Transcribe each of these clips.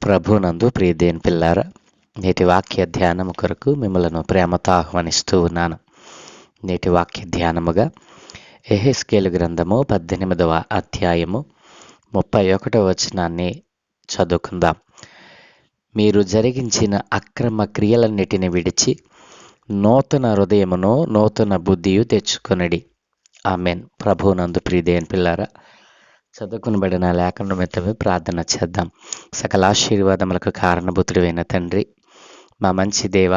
ప్రభునందు ప్రియదేని పిల్లారా, నేటి వాక్య ధ్యానము కొరకు మిమ్మలను ప్రేమతో ఆహ్వానిస్తూ ఉన్నాను. నేటి వాక్య ధ్యానముగా యెహెజ్కేలు గ్రంథము 18వ అధ్యాయము 31వ వచనాన్ని చదువుకుందాం. మీరు జరిగించిన అక్రమ క్రియలన్నిటిని విడిచి నూతన హృదయమును నూతన బుద్ధియు తెచ్చుకొనడి. ఆమెన్. ప్రభునందు ప్రియదేని పిల్లారా, చదువుకునబడిన లేఖన నిమిత్తమే ప్రార్థన చేద్దాం. సకల ఆశీర్వాదములకు కారణభూతుడైన తండ్రి, మా మంచి దేవ,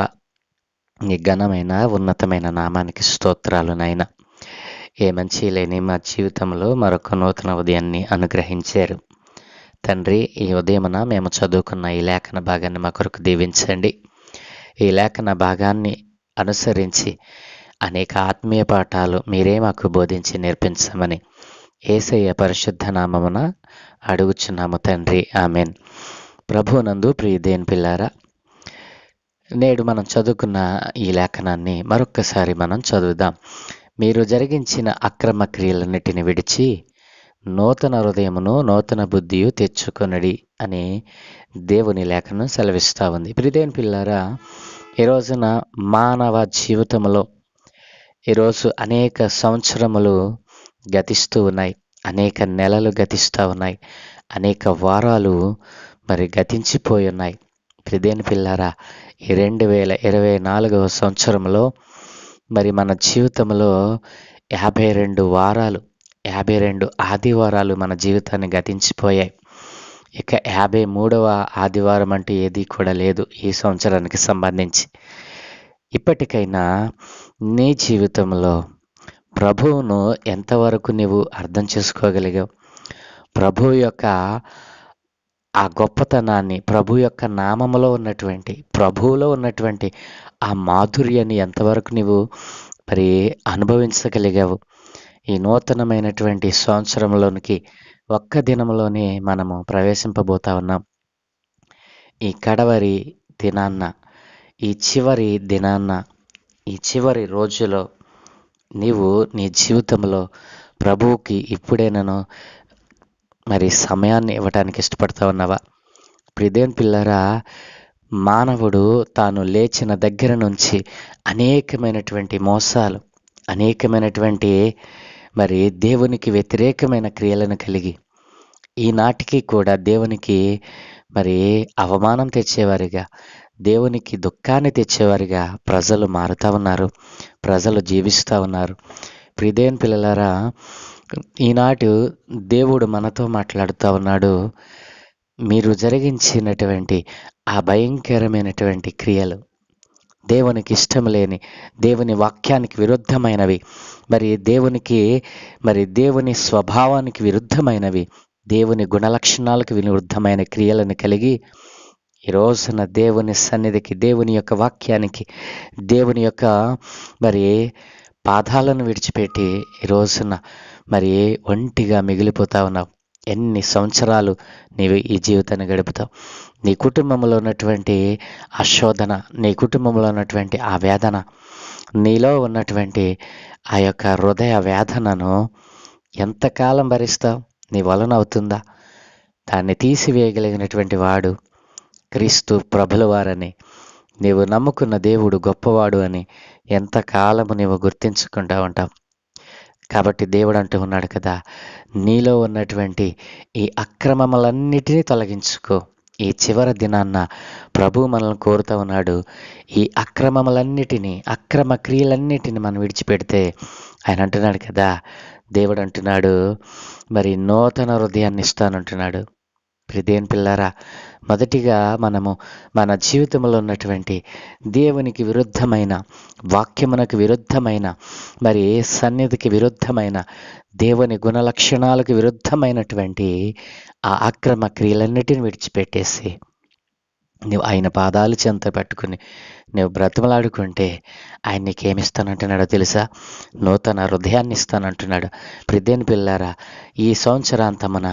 నీ ఘనమైన ఉన్నతమైన నామానికి స్తోత్రాలు నాయన. ఏ మంచి లేని మా జీవితంలో మరొక నూతన ఉదయాన్ని అనుగ్రహించారు తండ్రి. ఈ ఉదయమున మేము చదువుకున్న ఈ లేఖన భాగాన్ని మా కొరకు దీవించండి. ఈ లేఖన భాగాన్ని అనుసరించి అనేక ఆత్మీయ పాఠాలు మీరే మాకు బోధించి నేర్పించమని యేసయ్య పరిశుద్ధ నామమున అడుగుచున్నాము తండ్రి. ఆమెన్. ప్రభునందు ప్రియదేని పిల్లారా, నేడు మనం చదువుకున్న ఈ లేఖనాన్ని మరొక్కసారి మనం చదువుదాం. మీరు జరిగించిన అక్రమ క్రియలన్నిటిని విడిచి నూతన హృదయమును నూతన బుద్ధియు తెచ్చుకొనడి అని దేవుని లేఖనం సెలవిస్తూ ఉంది. ప్రియదేని పిల్లారా, ఈ రోజున మానవ జీవితంలో ఈరోజు అనేక సంవత్సరములు గతిస్తూ ఉన్నాయి, అనేక నెలలు గతిస్తూ ఉన్నాయి, అనేక వారాలు మరి గతించిపోయి ఉన్నాయి. ప్రియదేని పిల్లారా, ఈ 2024వ సంవత్సరంలో మరి మన జీవితంలో 52 వారాలు, 52 ఆదివారాలు మన జీవితాన్ని గతించిపోయాయి. ఇక 53వ ఆదివారం అంటూ ఏది కూడా లేదు ఈ సంవత్సరానికి సంబంధించి. ఇప్పటికైనా నీ జీవితంలో ప్రభువును ఎంతవరకు నీవు అర్థం చేసుకోగలిగావు? ప్రభు యొక్క ఆ గొప్పతనాన్ని, ప్రభు యొక్క నామములో ఉన్నటువంటి, ప్రభువులో ఉన్నటువంటి ఆ మాధుర్యాన్ని ఎంతవరకు నీవు మరి అనుభవించగలిగావు? ఈ నూతనమైనటువంటి సంవత్సరంలోనికి ఒక్క దినంలోనే మనము ప్రవేశింపబోతా ఉన్నాం. ఈ కడవరి దినాన్న, ఈ చివరి దినాన్న, ఈ చివరి రోజులో నీవు నీ జీవితంలో ప్రభువుకి ఇప్పుడేనను మరి సమయాన్ని ఇవ్వడానికి ఇష్టపడతా ఉన్నావా? ప్రియదేని పిల్లరా, మానవుడు తాను లేచిన దగ్గర నుంచి అనేకమైనటువంటి మోసాలు, అనేకమైనటువంటి మరి దేవునికి వ్యతిరేకమైన క్రియలను కలిగి ఈనాటికి కూడా దేవునికి మరి అవమానం తెచ్చేవారిగా, దేవునికి దుఃఖాన్ని తెచ్చేవారిగా ప్రజలు మారుతూ ఉన్నారు, ప్రజలు జీవిస్తూ ఉన్నారు. ప్రియదేని పిల్లలారా, ఈనాడు దేవుడు మనతో మాట్లాడుతూ ఉన్నాడు. మీరు జరిగించినటువంటి ఆ భయంకరమైనటువంటి క్రియలు, దేవునికి ఇష్టం లేని, దేవుని వాక్యానికి విరుద్ధమైనవి, మరి దేవుని స్వభావానికి విరుద్ధమైనవి, దేవుని గుణలక్షణాలకు విరుద్ధమైన క్రియలను కలిగి ఈ రోజున దేవుని సన్నిధికి, దేవుని యొక్క వాక్యానికి, దేవుని యొక్క మరి పాదాలను విడిచిపెట్టి ఈ రోజున మరి ఒంటిగా మిగిలిపోతా ఉన్నావు. ఎన్ని సంవత్సరాలు నీవు ఈ జీవితాన్ని గడుపుతావు? నీ కుటుంబంలో ఉన్నటువంటి ఆ శోధన, నీ కుటుంబంలో ఉన్నటువంటి ఆ వేదన, నీలో ఉన్నటువంటి ఆ యొక్క హృదయ వేదనను ఎంతకాలం భరిస్తావు? నీ వలన అవుతుందా? దాన్ని తీసివేయగలిగినటువంటి వాడు క్రీస్తు ప్రభుల వారని, నీవు నమ్ముకున్న దేవుడు గొప్పవాడు అని ఎంతకాలము నీవు గుర్తించుకుంటూ ఉంటావు. కాబట్టి దేవుడు అంటూ ఉన్నాడు కదా, నీలో ఉన్నటువంటి ఈ అక్రమములన్నిటినీ తొలగించుకో. ఈ చివరి దినాన్న ప్రభు మనల్ని కోరుతూ ఉన్నాడు. ఈ అక్రమములన్నిటినీ, అక్రమ క్రియలన్నిటిని మనం విడిచిపెడితే ఆయన అంటున్నాడు కదా, దేవుడు అంటున్నాడు మరి నూతన హృదయాన్ని ఇస్తానంటున్నాడు. ప్రియదేని పిల్లారా, మొదటిగా మనము మన జీవితంలో ఉన్నటువంటి దేవునికి విరుద్ధమైన, వాక్యమునకు విరుద్ధమైన, మరి సన్నిధికి విరుద్ధమైన, దేవుని గుణలక్షణాలకు విరుద్ధమైనటువంటి ఆ అక్రమ క్రియలన్నిటిని విడిచిపెట్టేసి నువ్వు ఆయన పాదాలు చెంత పెట్టుకుని నువ్వు బ్రతిమలాడుకుంటే ఆయన నీకేమిస్తానంటున్నాడో తెలుసా? నూతన హృదయాన్ని ఇస్తానంటున్నాడు. ప్రియదేని పిల్లారా, ఈ సంవత్సరాంతమున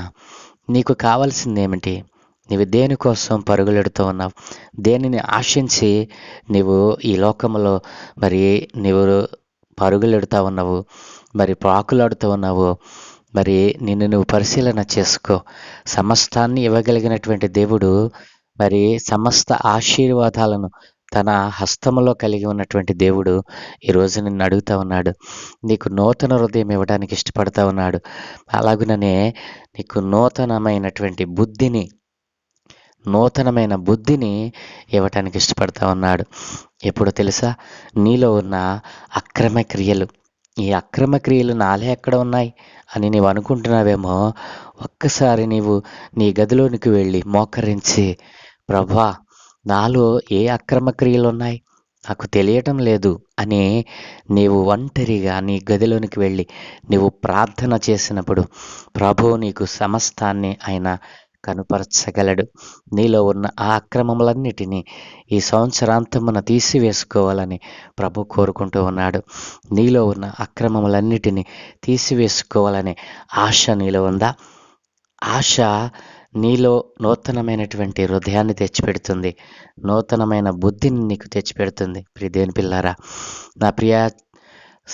నీకు కావాల్సింది ఏమిటి? నీవు దేనికోసం పరుగులెడుతూ ఉన్నావు? దేనిని ఆశించి నీవు ఈ లోకంలో మరి నీవు పరుగులెడుతూ ఉన్నావు, మరి పాకులాడుతూ ఉన్నావు? మరి నిన్ను నువ్వు పరిశీలన చేసుకో. సమస్తాన్ని ఇవ్వగలిగినటువంటి దేవుడు మరి సమస్త ఆశీర్వాదాలను తన హస్తములో కలిగి ఉన్నటువంటి దేవుడు ఈరోజు నిన్ను అడుగుతా ఉన్నాడు. నీకు నూతన హృదయం ఇవ్వడానికి ఇష్టపడతా ఉన్నాడు. అలాగుననే నీకు నూతనమైన బుద్ధిని ఇవ్వటానికి ఇష్టపడతా ఉన్నాడు. ఎప్పుడో తెలుసా? నీలో ఉన్న అక్రమ క్రియలు, ఈ అక్రమ క్రియలు నాలో ఎక్కడ ఉన్నాయి అని నీవు అనుకుంటున్నావేమో. ఒక్కసారి నీవు నీ గదిలోనికి వెళ్ళి మోకరించి, ప్రభా, నాలో ఏ అక్రమ క్రియలు ఉన్నాయి నాకు తెలియటం లేదు అని నీవు ఒంటరిగా నీ గదిలోనికి వెళ్ళి నీవు ప్రార్థన చేసినప్పుడు ప్రభువు నీకు సమస్తాన్ని ఆయన కనుపరచగలడు. నీలో ఉన్న ఆ అక్రమములన్నిటినీ ఈ సంవత్సరాంతమున తీసివేసుకోవాలని ప్రభు కోరుకుంటూ ఉన్నాడు. నీలో ఉన్న అక్రమములన్నిటినీ తీసివేసుకోవాలనే ఆశ నీలో ఉందా? ఆశ నీలో నూతనమైనటువంటి హృదయాన్ని తెచ్చిపెడుతుంది, నూతనమైన బుద్ధిని నీకు తెచ్చిపెడుతుంది. ప్రియ దేవుని పిల్లారా, నా ప్రియ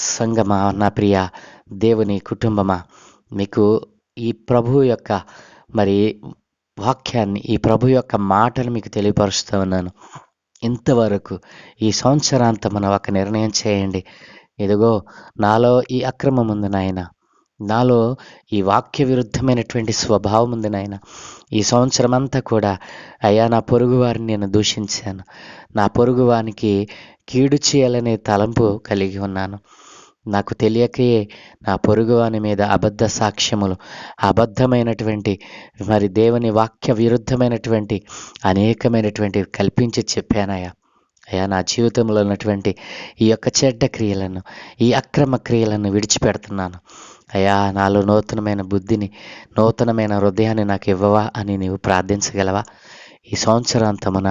సంగమా, నా ప్రియ దేవుని కుటుంబమా, మీకు ఈ ప్రభు యొక్క మరి వాక్యాన్ని, ఈ ప్రభు యొక్క మాటలు మీకు తెలియపరుస్తూ ఉన్నాను. ఇంతవరకు ఈ సంవత్సరాంతమున ఒక నిర్ణయం చేయండి. ఇదిగో, నాలో ఈ అక్రమం ఉంది నాయన, నాలో ఈ వాక్య విరుద్ధమైనటువంటి స్వభావం ఉంది నాయన. ఈ సంవత్సరం అంతా కూడా అయ్యా, నా పొరుగు వారిని నేను దూషించాను, నా పొరుగు వానికి కీడు చేయాలనే తలంపు కలిగి ఉన్నాను. నాకు తెలియకే నా పొరుగువాని మీద అబద్ధ సాక్ష్యములు, అబద్ధమైనటువంటి మరి దేవుని వాక్య విరుద్ధమైనటువంటి అనేకమైనటువంటివి కల్పించి చెప్పానయ్యా. అయ్యా, నా జీవితంలో ఉన్నటువంటి ఈ యొక్క చెడ్డ క్రియలను, ఈ అక్రమ క్రియలను విడిచిపెడుతున్నాను. అయ్యా, నాలో నూతనమైన బుద్ధిని, నూతనమైన హృదయాన్ని నాకు ఇవ్వవా అని నీవు ప్రార్థించగలవా? ఈ సంవత్సరాంతమున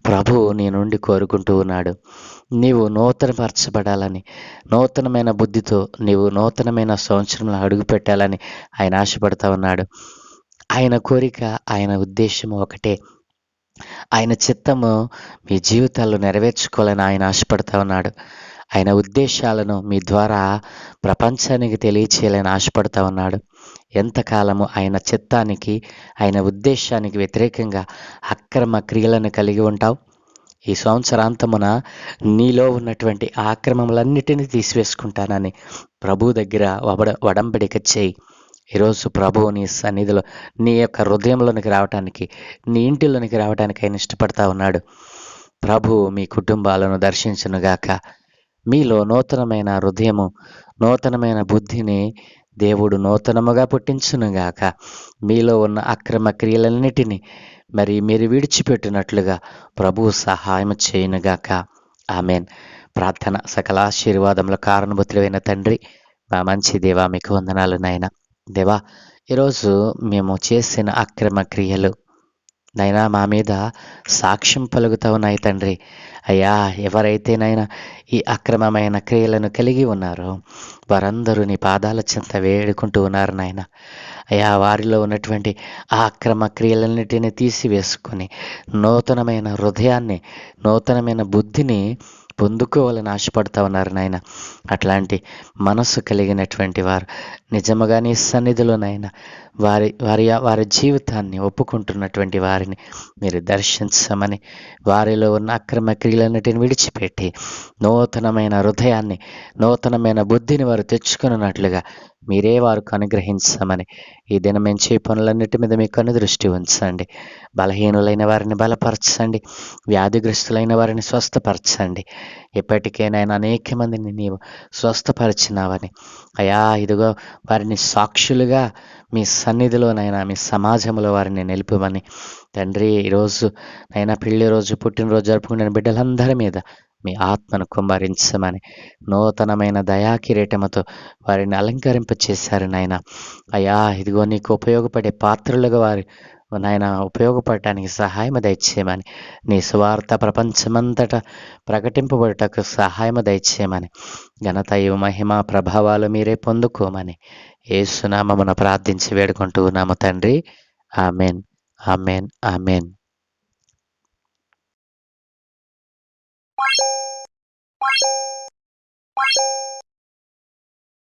ప్రభువు నీ నుండి కోరుకుంటూ ఉన్నాడు. నీవు నూతనపరచబడాలని, నూతనమైన బుద్ధితో నీవు నూతనమైన సంవత్సరంలో అడుగు పెట్టాలని ఆయన ఆశపడతా ఉన్నాడు. ఆయన కోరిక, ఆయన ఉద్దేశము ఒకటే. ఆయన చిత్తము మీ జీవితాల్లో నెరవేర్చుకోవాలని ఆయన ఆశపడతా ఉన్నాడు. ఆయన ఉద్దేశాలను మీ ద్వారా ప్రపంచానికి తెలియచేయాలని ఆశపడతా ఉన్నాడు. ఎంతకాలము ఆయన చిత్తానికి, ఆయన ఉద్దేశానికి వ్యతిరేకంగా అక్రమ క్రియలను కలిగి ఉంటావు? ఈ సంవత్సరాంతమున నీలో ఉన్నటువంటి ఆక్రమములన్నిటినీ తీసివేసుకుంటానని ప్రభు దగ్గర వడంబడిక చేయి. ఈరోజు ప్రభువు నీ సన్నిధిలో, నీ యొక్క హృదయంలోనికి రావటానికి, నీ ఇంటిలోనికి రావడానికి ఆయన ఇష్టపడతా ఉన్నాడు. ప్రభువు మీ కుటుంబాలను దర్శించునుగాక. మీలో నూతనమైన హృదయము, నూతనమైన బుద్ధిని దేవుడు నూతనముగా పుట్టించునుగాక. మీలో ఉన్న అక్రమ క్రియలన్నిటినీ మరి మీరు విడిచిపెట్టినట్లుగా ప్రభువు సహాయం చేయునుగాక. ఆమెన్. ప్రార్థన. సకల ఆశీర్వాదముల కారణభూతులైన తండ్రి, మా మంచి దేవా, మీకు వందనాలు నాయన. దేవా, ఈరోజు మేము చేసిన అక్రమ క్రియలు నైనా మా మీద సాక్ష్యం పలుకుతా ఉన్నాయి తండ్రి. అయ్యా, ఎవరైతేనైనా ఈ అక్రమమైన క్రియలను కలిగి ఉన్నారో వారందరూ నీ పాదాల చెంత వేడుకుంటూ ఉన్నారు నాయన. అయ్యా, వారిలో ఉన్నటువంటి ఆ అక్రమ క్రియలన్నిటిని తీసివేసుకొని నూతనమైన హృదయాన్ని, నూతనమైన బుద్ధిని పొందుకోవాలని ఆశపడతా ఉన్నారు నాయన. అట్లాంటి మనస్సు కలిగినటువంటి వారు నిజముగా నీ సన్నిధిలోనైనా వారి జీవితాన్ని ఒప్పుకుంటున్నటువంటి వారిని మీరు దర్శించమని, వారిలో ఉన్న అక్రమ క్రియలన్నిటిని విడిచిపెట్టి నూతనమైన హృదయాన్ని, నూతనమైన బుద్ధిని వారు తెచ్చుకున్నట్లుగా మీరే వారికి అనుగ్రహించమని, ఈ దినమెంచే పనులన్నిటి మీద మీ కన్ను దృష్టి ఉంచండి. బలహీనులైన వారిని బలపరచండి, వ్యాధిగ్రస్తులైన వారిని స్వస్థపరచండి. ఇప్పటికేనైనా అనేక మందిని నీవు స్వస్థపరిచినావని అయ్యా, ఇదిగో వారిని సాక్షులుగా మీ సన్నిధిలోనైనా, మీ సమాజంలో వారిని నిలుపుమని తండ్రి, ఈరోజు నైనా పెళ్లి రోజు, పుట్టినరోజు జరుపుకునే బిడ్డలందరి మీద మీ ఆత్మను కుమ్మరించమని, నూతనమైన దయాకిరీటముతో వారిని అలంకరింపచేశారు నాయన. అయ్యా, ఇదిగో నీకు ఉపయోగపడే పాత్రలుగా వారి నాయన ఉపయోగపడటానికి సహాయం దయచేయమని, నీ సువార్త ప్రపంచమంతటా ప్రకటింపబడటకు సహాయం దయచేయమని, ఘనతయు మహిమ ప్రభావాలు మీరే పొందుకోమని యేసు నామమున ప్రార్థించి వేడుకుంటూ ఉన్నాము తండ్రి. Amen, amen, amen.